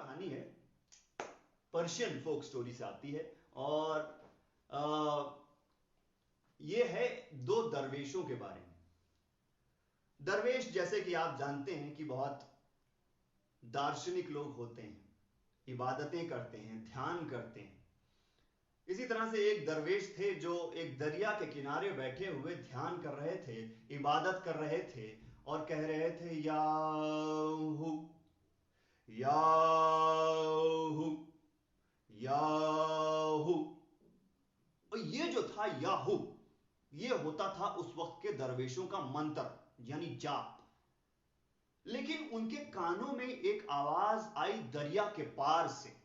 कहानी है, पर्शियन फोक स्टोरी से आती है और ये है दो दरवेशों के बारे में। दरवेश जैसे कि आप जानते हैं कि बहुत दार्शनिक लोग होते हैं, इबादतें करते हैं, ध्यान करते हैं। इसी तरह से एक दरवेश थे जो एक दरिया के किनारे बैठे हुए ध्यान कर रहे थे, इबादत कर रहे थे और कह रहे थे याहू याहू याहू। और ये जो था याहू, ये होता था उस वक्त के दरवेशों का मंत्र यानी जाप। लेकिन उनके कानों में एक आवाज आई दरिया के पार से।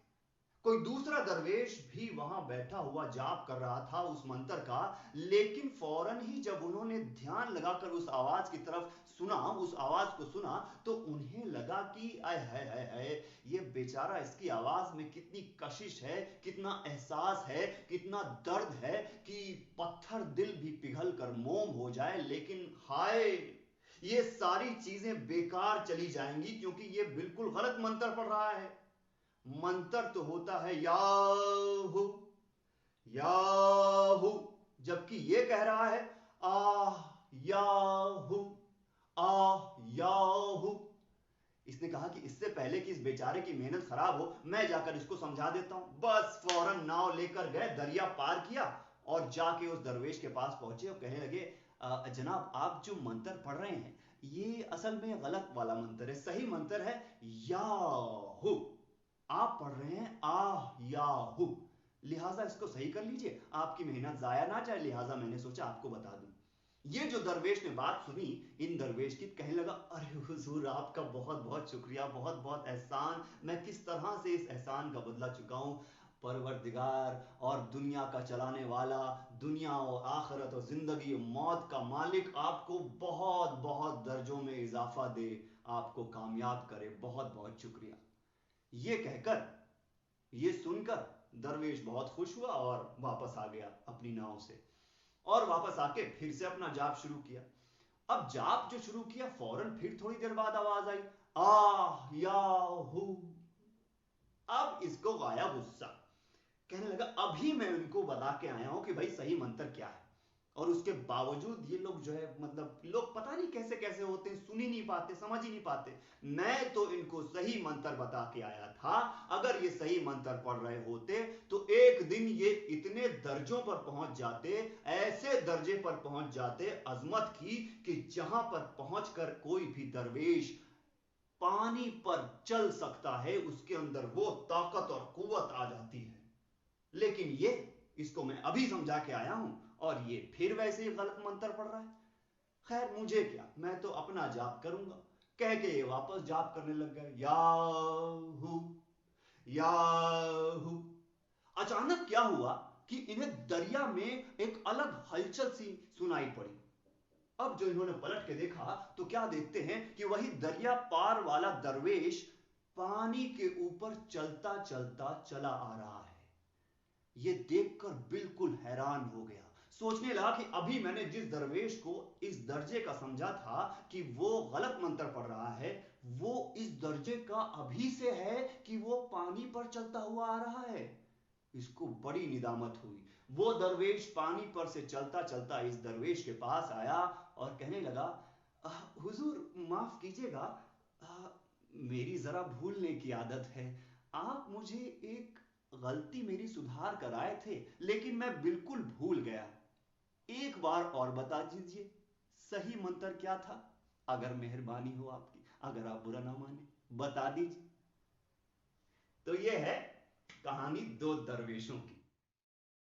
कोई दूसरा दरवेश भी वहां बैठा हुआ जाप कर रहा था उस मंत्र का, लेकिन फौरन ही जब उन्होंने ध्यान लगाकर उस आवाज की तरफ सुना, उस आवाज को सुना, तो उन्हें लगा कि आय हाय हाय हाय, ये बेचारा, इसकी आवाज में कितनी कशिश है, कितना एहसास है, कितना दर्द है कि पत्थर दिल भी पिघल कर मोम हो जाए। लेकिन हाय, ये सारी चीजें बेकार चली जाएंगी क्योंकि ये बिल्कुल गलत मंत्र पढ़ रहा है। मंत्र तो होता है याहू याहू, जबकि ये कह रहा है आह याहू आह याहू। इसने कहा कि इससे पहले कि इस बेचारे की मेहनत खराब हो, मैं जाकर इसको समझा देता हूं। बस फौरन नाव लेकर गए, दरिया पार किया और जाके उस दरवेश के पास पहुंचे और कहने लगे जनाब, आप जो मंत्र पढ़ रहे हैं ये असल में गलत वाला मंत्र है। सही मंत्र है याहू, आप पढ़ रहे हैं आह याहू, लिहाजा इसको सही कर लीजिए, आपकी मेहनत जाया ना जाए, लिहाजा मैंने सोचा आपको बता दूं। ये जो दरवेश ने बात सुनी, इन दरवेश की, कहने लगा अरे हुजूर, आपका बहुत बहुत शुक्रिया, बहुत बहुत एहसान, मैं किस तरह से इस एहसान का बदला चुकाऊं। परवरदिगार और दुनिया का चलाने वाला, दुनिया और आखिरत और जिंदगी और मौत का मालिक आपको बहुत बहुत दर्जों में इजाफा दे, आपको कामयाब करे, बहुत बहुत शुक्रिया। ये कहकर, ये सुनकर दरवेश बहुत खुश हुआ और वापस आ गया अपनी नाव से और वापस आके फिर से अपना जाप शुरू किया। अब जाप जो शुरू किया, फौरन फिर थोड़ी देर बाद आवाज आई आह याहू। अब इसको गाया गुस्सा, कहने लगा अभी मैं उनको बता के आया हूं कि भाई सही मंत्र क्या है, और उसके बावजूद ये लोग जो है, मतलब लोग पता नहीं कैसे कैसे होते हैं, सुन ही नहीं पाते, समझ ही नहीं पाते। मैं तो इनको सही मंत्र बता के आया था, अगर ये सही मंत्र पढ़ रहे होते तो एक दिन ये इतने दर्जों पर पहुंच जाते, ऐसे दर्जे पर पहुंच जाते अजमत की, कि जहां पर पहुंचकर कोई भी दरवेश पानी पर चल सकता है, उसके अंदर वो ताकत और कुव्वत आ जाती है। लेकिन ये, इसको मैं अभी समझा के आया हूं और ये फिर वैसे ही गलत मंत्र पढ़ रहा है। खैर मुझे क्या, मैं तो अपना जाप करूंगा, कह के ये वापस जाप करने लग गए याहू याहू। अचानक क्या हुआ कि इन्हें दरिया में एक अलग हलचल सी सुनाई पड़ी। अब जो इन्होंने पलट के देखा तो क्या देखते हैं कि वही दरिया पार वाला दरवेश पानी के ऊपर चलता चलता चला आ रहा है। ये देखकर बिल्कुल हैरान हो गया, सोचने लगा कि अभी मैंने जिस दरवेश को इस दर्जे का समझा था कि वो गलत मंत्र पढ़ रहा है, वो इस दर्जे का अभी से है कि वो पानी पर चलता हुआ आ रहा है। इसको बड़ी निदामत हुई। वो दरवेश पानी पर से चलता चलता इस दरवेश के पास आया और कहने लगा हुजूर माफ कीजिएगा, मेरी जरा भूलने की आदत है, आप मुझे एक गलती मेरी सुधार कर आए थे, लेकिन मैं बिल्कुल भूल गया, एक बार और बता दीजिए सही मंत्र क्या था, अगर मेहरबानी हो आपकी, अगर आप बुरा ना माने बता दीजिए। तो यह है कहानी दो दरवेशों की।